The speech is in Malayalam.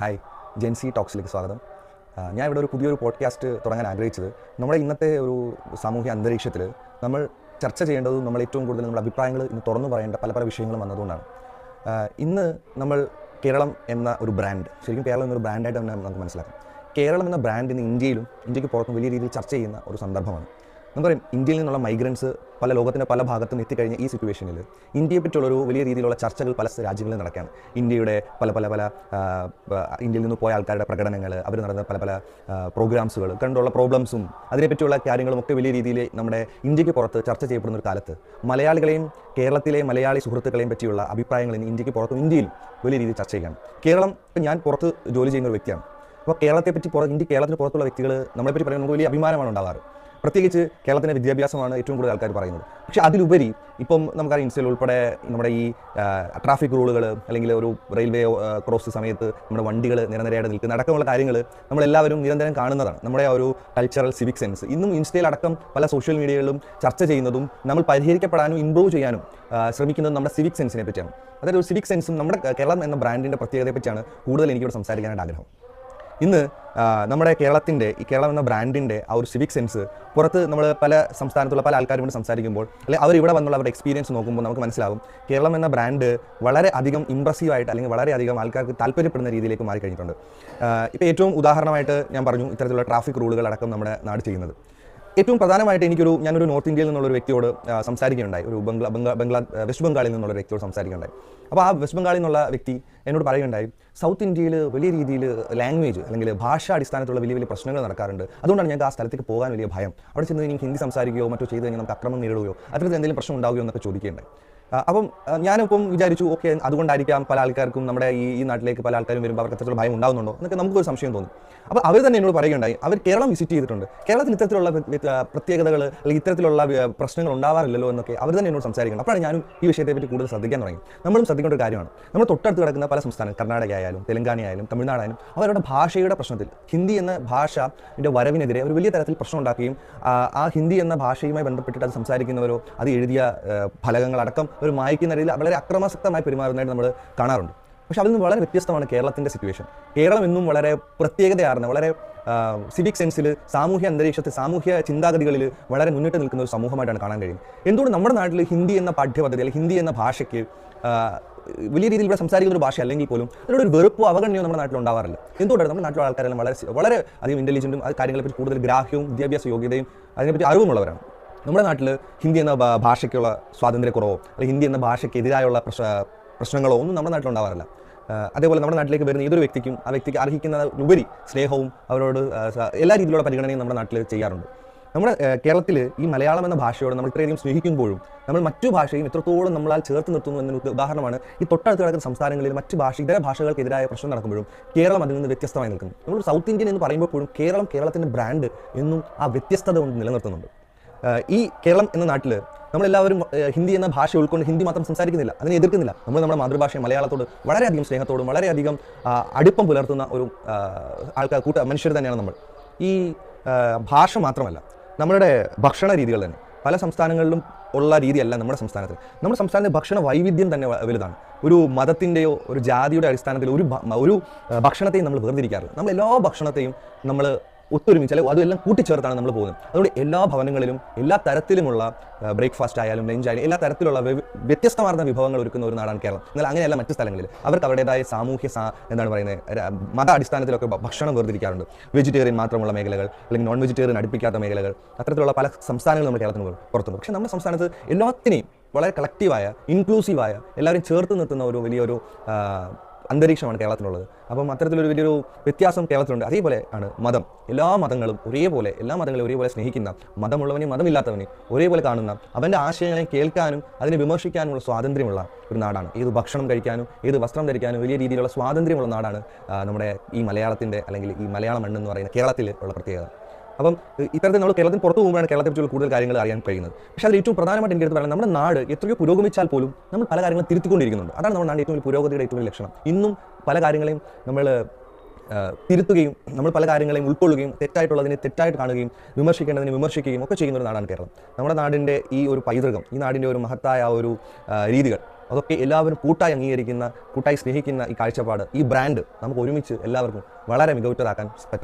ഹായ്, ജെൻസി ടോക്സിലേക്ക് സ്വാഗതം. ഞാൻ ഇവിടെ ഒരു പുതിയൊരു പോഡ്കാസ്റ്റ് തുടങ്ങാൻ ആഗ്രഹിച്ചത് നമ്മുടെ ഇന്നത്തെ ഒരു സാമൂഹ്യ അന്തരീക്ഷത്തിൽ നമ്മൾ ചർച്ച ചെയ്യേണ്ടതും നമ്മൾ ഏറ്റവും കൂടുതൽ നമ്മുടെ അഭിപ്രായങ്ങൾ ഇന്ന് തുറന്നു പറയേണ്ട പല പല വിഷയങ്ങളും വന്നതുകൊണ്ടാണ്. ഇന്ന് നമ്മൾ കേരളം എന്ന ഒരു ബ്രാൻഡ്, ശരിക്കും കേരളം എന്നൊരു ബ്രാൻഡായിട്ട് തന്നെ നമുക്ക് മനസ്സിലാക്കാം. കേരളം എന്ന ബ്രാൻഡ് ഇന്ന് ഇന്ത്യക്ക് പുറത്തും വലിയ രീതിയിൽ ചർച്ച ചെയ്യുന്ന ഒരു സന്ദർഭമാണ്. നമുക്കറിയാം, ഇന്ത്യയിൽ നിന്നുള്ള മൈഗ്രൻസ് പല ലോകത്തിൻ്റെ ഭാഗത്തും എത്തിക്കഴിഞ്ഞ ഈ സിറ്റുവേഷനിൽ ഇന്ത്യയെ പറ്റിയുള്ളൊരു വലിയ രീതിയിലുള്ള ചർച്ചകൾ പല രാജ്യങ്ങളിൽ നടക്കുകയാണ്. ഇന്ത്യയുടെ പല ഇന്ത്യയിൽ നിന്ന് പോയ ആൾക്കാരുടെ പ്രകടനങ്ങൾ, അവർ നടന്ന പല പ്രോഗ്രാംസുകൾ കണ്ടുള്ള പ്രോബ്ലംസും അതിനെപ്പറ്റിയുള്ള കാര്യങ്ങളും ഒക്കെ വലിയ രീതിയിൽ നമ്മുടെ ഇന്ത്യക്ക് പുറത്ത് ചർച്ച ചെയ്യപ്പെടുന്ന ഒരു കാലത്ത് മലയാളികളെയും കേരളത്തിലെ മലയാളി സുഹൃത്തുക്കളെയും പറ്റിയുള്ള അഭിപ്രായങ്ങൾ ഇന്ന് ഇന്ത്യക്ക് പുറത്തും ഇന്ത്യയിലും വലിയ രീതിയിൽ ചർച്ച ചെയ്യുകയാണ്. കേരളം, ഞാൻ പുറത്ത് ജോലി ചെയ്യുന്ന ഒരു വ്യക്തിയാണ്. അപ്പോൾ കേരളത്തെപ്പറ്റി കേരളത്തിന് പുറത്തുള്ള വ്യക്തികൾ നമ്മളെപ്പറ്റി പറയുന്നത് നമുക്ക് വലിയ അഭിമാനമാണ് ഉണ്ടാകാറ്. പ്രത്യേകിച്ച് കേരളത്തിൻ്റെ വിദ്യാഭ്യാസമാണ് ഏറ്റവും കൂടുതൽ ആൾക്കാർ പറയുന്നത്. പക്ഷേ അതിലുപരി ഇപ്പം നമുക്കറിയാം, ഇൻസ്റ്റയിൽ ഉൾപ്പെടെ നമ്മുടെ ഈ ട്രാഫിക് റൂളുകൾ, അല്ലെങ്കിൽ ഒരു റെയിൽവേ ക്രോസ് സമയത്ത് നമ്മുടെ വണ്ടികൾ നിരനിരയായിട്ട് നിൽക്കുന്ന അടക്കമുള്ള കാര്യങ്ങൾ നമ്മളെല്ലാവരും നിരന്തരം കാണുന്നതാണ്. നമ്മുടെ ആ ഒരു കൾച്ചറൽ സിവിക് സെൻസ് ഇന്നും ഇൻസ്റ്റയിലടക്കം പല സോഷ്യൽ മീഡിയകളിലും ചർച്ച ചെയ്യുന്നതും നമ്മൾ പരിഹരിക്കപ്പെടാനും ഇംപ്രൂവ് ചെയ്യാനും ശ്രമിക്കുന്നതും നമ്മുടെ സിവിക് സെൻസിനെ പറ്റിയാണ്. അതായത് ഒരു സിവിക് സെൻസും നമ്മുടെ കേരളം എന്ന ബ്രാൻഡിൻ്റെ പ്രത്യേകതയെ പറ്റിയാണ് കൂടുതൽ എനിക്കിവിടെ സംസാരിക്കാനായിട്ട് ആഗ്രഹം. ഇന്ന് നമ്മുടെ കേരളം എന്ന ബ്രാൻഡിൻ്റെ ആ ഒരു സിവിക് സെൻസ് പുറത്ത് നമ്മൾ പല സംസ്ഥാനത്തുള്ള പല ആൾക്കാരും കൊണ്ട് സംസാരിക്കുമ്പോൾ, അല്ലെങ്കിൽ അവരിവിടെ വന്നുള്ള അവരുടെ എക്സ്പീരിയൻസ് നോക്കുമ്പോൾ നമുക്ക് മനസ്സിലാവും കേരളം എന്ന ബ്രാൻഡ് വളരെ അധികം ഇംപ്രസീവായിട്ട്, അല്ലെങ്കിൽ വളരെയധികം ആൾക്കാർക്ക് താല്പര്യപ്പെടുന്ന രീതിയിലേക്ക് മാറിക്കഴിഞ്ഞിട്ടുണ്ട്. ഇപ്പോൾ ഏറ്റവും ഉദാഹരണമായിട്ട് ഞാൻ പറഞ്ഞു, ഇത്തരത്തിലുള്ള ട്രാഫിക് റൂളുകൾ അടക്കം നമ്മുടെ നാട് ചെയ്യുന്നത്. ഏറ്റവും പ്രധാനമായിട്ട് ഞാനൊരു നോർത്ത് ഇന്ത്യയിൽ നിന്നുള്ളൊരു വ്യക്തിയോട് സംസാരിക്കുകയുണ്ടായി. ഒരു വെസ്റ്റ് ബംഗാളിൽ നിന്നുള്ള വ്യക്തിയോട് സംസാരിക്കുകയുണ്ടായി. അപ്പോൾ ആ വെസ്റ്റ് ബംഗാളിൽ നിന്നുള്ള വ്യക്തി എന്നോട് പറയുകയുണ്ടായി, സൗത്ത് ഇന്ത്യയിൽ വലിയ രീതിയിൽ ലാംഗ്വേജ് അല്ലെങ്കിൽ ഭാഷാ അടിസ്ഥാനത്തിലുള്ള വലിയ പ്രശ്നങ്ങൾ നടക്കാറുണ്ട്. അതുകൊണ്ടാണ് ഞങ്ങൾക്ക് ആ സ്ഥലത്തേക്ക് പോകാൻ വലിയ ഭയം. അവിടെ ചെന്ന് എനിക്ക് ഹിന്ദി സംസാരിക്കുകയോ മറ്റോ ചെയ്ത് കഴിഞ്ഞാൽ നമുക്ക് അക്രമം നേരിടുകയോ അത്തരത്തിൽ എന്തെങ്കിലും പ്രശ്നം ഉണ്ടാവുകയോ എന്നൊക്കെ ചോദിക്കുകയുണ്ടായി. അപ്പം ഞാനിപ്പം വിചാരിച്ചു, ഓക്കെ, അതുകൊണ്ടായിരിക്കാം പല ആൾക്കാർക്കും നമ്മുടെ ഈ നാട്ടിലേക്ക് പല ആൾക്കാരും വരുമ്പോൾ അവർക്ക് അത്തരത്തിലുള്ള ഭയം ഉണ്ടാകുന്നുണ്ടോ എന്നൊക്കെ നമുക്കൊരു സംശയം തോന്നും. അപ്പോൾ അവർ തന്നെ എന്നോട് പറയുകയുണ്ടായി, അവർ കേരളം വിസിറ്റ് ചെയ്തിട്ടുണ്ട്, കേരളത്തിൽ ഇത്തരത്തിലുള്ള പ്രത്യേകതകൾ അല്ലെങ്കിൽ ഇത്തരത്തിലുള്ള പ്രശ്നങ്ങൾ ഉണ്ടാവാറില്ലല്ലോ എന്നൊക്കെ അവർ തന്നെ എന്നോട് സംസാരിക്കണം. അപ്പോഴാണ് ഞാനും ഈ വിഷയത്തെപ്പറ്റി കൂടുതൽ ശ്രദ്ധിക്കാൻ തുടങ്ങി. നമ്മളും ശ്രദ്ധിക്കേണ്ട ഒരു കാര്യമാണ്, നമ്മൾ തൊട്ടടുത്ത് കിടക്കുന്ന പല സംസ്ഥാനം, കർണാടക ആയാലും തെലങ്കാന ആയാലും തമിഴ്നാടായാലും അവരുടെ ഭാഷയുടെ പ്രശ്നത്തിൽ ഹിന്ദി എന്ന ഭാഷയുടെ വരവിനെതിരെ ഒരു വലിയ തരത്തിൽ പ്രശ്നം ഉണ്ടാക്കുകയും ആ ഹിന്ദി എന്ന ഭാഷയുമായി ബന്ധപ്പെട്ടിട്ട് അത് സംസാരിക്കുന്നവരോ അത് എഴുതിയ ഫലകങ്ങളടക്കം ഒരു മായ്ക്കുന്ന രീതിയിൽ വളരെ അക്രമാസക്തമായി പെരുമാറുന്നതായിട്ട് നമ്മൾ കാണാറുണ്ട്. പക്ഷെ അതിൽ നിന്ന് വളരെ വ്യത്യസ്തമാണ് കേരളത്തിൻ്റെ സിറ്റുവേഷൻ. കേരളം എന്നും വളരെ പ്രത്യേകതയാർന്ന, വളരെ സിവിക് സെൻസിൽ, സാമൂഹ്യ അന്തരീക്ഷത്തിൽ, സാമൂഹ്യ ചിന്താഗതികളിൽ വളരെ മുന്നിട്ട് നിൽക്കുന്ന ഒരു സമൂഹമായിട്ടാണ് കാണാൻ കഴിയുന്നത്. എന്തുകൊണ്ട് നമ്മുടെ നാട്ടിൽ ഹിന്ദി എന്ന പാഠ്യപദ്ധതി അല്ലെങ്കിൽ ഹിന്ദി എന്ന ഭാഷയ്ക്ക് വലിയ രീതിയിൽ ഇവിടെ സംസാരിക്കുന്ന ഒരു ഭാഷ അല്ലെങ്കിൽ പോലും അതിനോട് ഒരു വെറുപ്പോ അവഗണനയോ നമ്മുടെ നാട്ടിൽ ഉണ്ടാവാറില്ല? എന്തുകൊണ്ടാണ് നമ്മുടെ നാട്ടിലുള്ള ആൾക്കാരെല്ലാം വളരെ അധികം ഇൻ്റലിജൻറ്റും ആ കാര്യങ്ങളെപ്പറ്റി കൂടുതൽ ഗ്രാഹ്യവും വിദ്യാഭ്യാസ യോഗ്യതയും അതിനെപ്പറ്റി അറിവുമുള്ളവരാണ്? നമ്മുടെ നാട്ടിൽ ഹിന്ദി എന്ന ഭാഷയ്ക്കുള്ള സ്വാതന്ത്ര്യക്കുറവോ അല്ലെങ്കിൽ ഹിന്ദി എന്ന ഭാഷയ്ക്കെതിരായുള്ള പ്രശ്നങ്ങളോ ഒന്നും നമ്മുടെ നാട്ടിലുണ്ടാവാറില്ല. അതേപോലെ നമ്മുടെ നാട്ടിലേക്ക് വരുന്ന ഏതൊരു വ്യക്തിക്കും ആ വ്യക്തിക്ക് അർഹിക്കുന്ന ഉപരി സ്നേഹവും അവരോട് എല്ലാ രീതിയിലുള്ള പരിഗണനയും നമ്മുടെ നാട്ടിൽ ചെയ്യാറുണ്ട്. നമ്മുടെ കേരളത്തിൽ ഈ മലയാളം എന്ന ഭാഷയോട് നമ്മൾ ഇത്രയധികം സ്നേഹിക്കുമ്പോഴും നമ്മൾ മറ്റു ഭാഷയും എത്രത്തോളം നമ്മളാൽ ചേർത്ത് നിർത്തുന്നു എന്നൊരു ഉദാഹരണമാണ് ഈ തൊട്ടടുത്ത് കിടക്കുന്ന സംസ്ഥാനങ്ങളിൽ മറ്റ് ഇതര ഭാഷകൾക്കെതിരായ പ്രശ്നം നടക്കുമ്പോഴും കേരളം അതിൽ നിന്ന് വ്യത്യസ്തമായി നിൽക്കുന്നു. നമ്മൾ സൗത്ത് ഇന്ത്യൻ എന്ന് പറയുമ്പോഴും കേരളത്തിൻ്റെ ബ്രാൻഡ് എന്നും ആ വ്യത്യസ്തത കൊണ്ട് നിലനിർത്തുന്നുണ്ട്. ഈ കേരളം എന്ന നാട്ടിൽ നമ്മളെല്ലാവരും ഹിന്ദി എന്ന ഭാഷ ഉൾക്കൊണ്ട് ഹിന്ദി മാത്രം സംസാരിക്കുന്നില്ല, അതിനെ എതിർക്കുന്നില്ല. നമ്മൾ നമ്മുടെ മാതൃഭാഷ മലയാളത്തോട് വളരെയധികം സ്നേഹത്തോടും വളരെയധികം അടുപ്പം പുലർത്തുന്ന ഒരു മനുഷ്യർ തന്നെയാണ് നമ്മൾ. ഈ ഭാഷ മാത്രമല്ല, നമ്മളുടെ ഭക്ഷണ രീതികൾ തന്നെ പല സംസ്ഥാനങ്ങളിലും ഉള്ള രീതിയല്ല നമ്മുടെ സംസ്ഥാനത്തെ ഭക്ഷണ വൈവിധ്യം തന്നെ വലുതാണ്. ഒരു മതത്തിൻ്റെയോ ഒരു ജാതിയുടെ അടിസ്ഥാനത്തിൽ ഒരു ഭക്ഷണത്തെയും നമ്മൾ വേർതിരിക്കാറില്ല. നമ്മൾ എല്ലാ ഭക്ഷണത്തെയും നമ്മൾ ഒത്തൊരുമിച്ച് അല്ലെങ്കിൽ അതെല്ലാം കൂട്ടിച്ചേർത്താണ് നമ്മൾ പോകുന്നത്. അതുകൊണ്ട് എല്ലാ ഭവനങ്ങളിലും എല്ലാ തരത്തിലുമുള്ള ബ്രേക്ക്ഫാസ്റ്റ് ആയാലും ലഞ്ച് ആയാലും എല്ലാ തരത്തിലുള്ള വ്യത്യസ്തമാർന്ന വിഭവങ്ങൾ ഒരുക്കുന്ന ഒരു നാടാണ് കേരളം. എന്നാൽ അങ്ങനെയല്ല മറ്റു സ്ഥലങ്ങളിൽ. അവർക്ക് അവരുടേതായ മത അടിസ്ഥാനത്തിലൊക്കെ ഭക്ഷണം വേർതിരിക്കാറുണ്ട്. വെജിറ്റേറിയൻ മാത്രമുള്ള മേഖലകൾ അല്ലെങ്കിൽ നോൺ വെജിറ്റേറിയൻ അടുപ്പിക്കാത്ത മേഖലകൾ, അത്തരത്തിലുള്ള പല സംസ്ഥാനങ്ങൾ നമ്മുടെ കേരളത്തിന് പുറത്തുണ്ട്. പക്ഷേ നമ്മുടെ സംസ്ഥാനത്ത് എല്ലാത്തിനെയും വളരെ കളക്റ്റീവായ, ഇൻക്ലൂസീവായ, എല്ലാവരും ചേർത്ത് നിർത്തുന്ന ഒരു വലിയൊരു അന്തരീക്ഷമാണ് കേരളത്തിലുള്ളത്. അപ്പം അത്തരത്തിലൊരു വലിയൊരു വ്യത്യാസം കേരളത്തിലുണ്ട്. അതേപോലെ ആണ് മതം. എല്ലാ മതങ്ങളെയും ഒരേപോലെ സ്നേഹിക്കുന്ന, മതമുള്ളവനെയും മതമില്ലാത്തവനെയും ഒരേപോലെ കാണുന്ന, അവൻ്റെ ആശയങ്ങളെ കേൾക്കാനും അതിനെ വിമർശിക്കാനുമുള്ള സ്വാതന്ത്ര്യമുള്ള ഒരു നാടാണ്. ഏത് ഭക്ഷണം കഴിക്കാനും ഏത് വസ്ത്രം ധരിക്കാനും വലിയ രീതിയിലുള്ള സ്വാതന്ത്ര്യമുള്ള നാടാണ് നമ്മുടെ ഈ മലയാളത്തിൻ്റെ അല്ലെങ്കിൽ ഈ മലയാള മണ്ണെന്ന് പറയുന്ന കേരളത്തിൽ ഉള്ള പ്രത്യേകത. അപ്പം ഇത്തരത്തിൽ നമ്മൾ കേരളത്തിന് പുറത്തു പോകുമ്പോഴാണ് കേരളത്തെക്കുറിച്ചുള്ള കൂടുതൽ കാര്യങ്ങൾ അറിയാൻ കഴിയുന്നത്. പക്ഷേ അതിൽ ഏറ്റവും പ്രധാനമായിട്ട് എൻ്റെ അടുത്ത് പറയുന്നത്, നമ്മുടെ നാട് എത്രയോ പുരോഗമിച്ചാൽ പോലും നമ്മൾ പല കാര്യങ്ങളും തിരുത്തിക്കൊണ്ടിരിക്കുന്നുണ്ട്. അതാണ് നമ്മുടെ നാട് ഏറ്റവും വലിയ പുരോഗതിയുടെ ഏറ്റവും വലിയ ലക്ഷണം. ഇന്നും പല കാര്യങ്ങളെയും നമ്മൾ തിരുത്തുകയും നമ്മൾ പല കാര്യങ്ങളെയും ഉൾക്കൊള്ളുകയും തെറ്റായിട്ടുള്ളതിനെ തെറ്റായിട്ട് കാണുകയും വിമർശിക്കേണ്ടതിനെ വിമർശിക്കുകയും ഒക്കെ ചെയ്യുന്ന ഒരു നാടാണ് കേരളം. നമ്മുടെ നാടിൻ്റെ ഈ ഒരു പൈതൃകം, ഈ നാടിൻ്റെ ഒരു മഹത്തായ ഒരു രീതികൾ അതൊക്കെ എല്ലാവരും കൂട്ടായി അംഗീകരിക്കുന്ന, കൂട്ടായി സ്നേഹിക്കുന്ന ഈ കാഴ്ചപ്പാട്, ഈ ബ്രാൻഡ് നമുക്ക് ഒരുമിച്ച് എല്ലാവർക്കും വളരെ മികവുറ്റതാക്കാൻ പറ്റട്ടെ.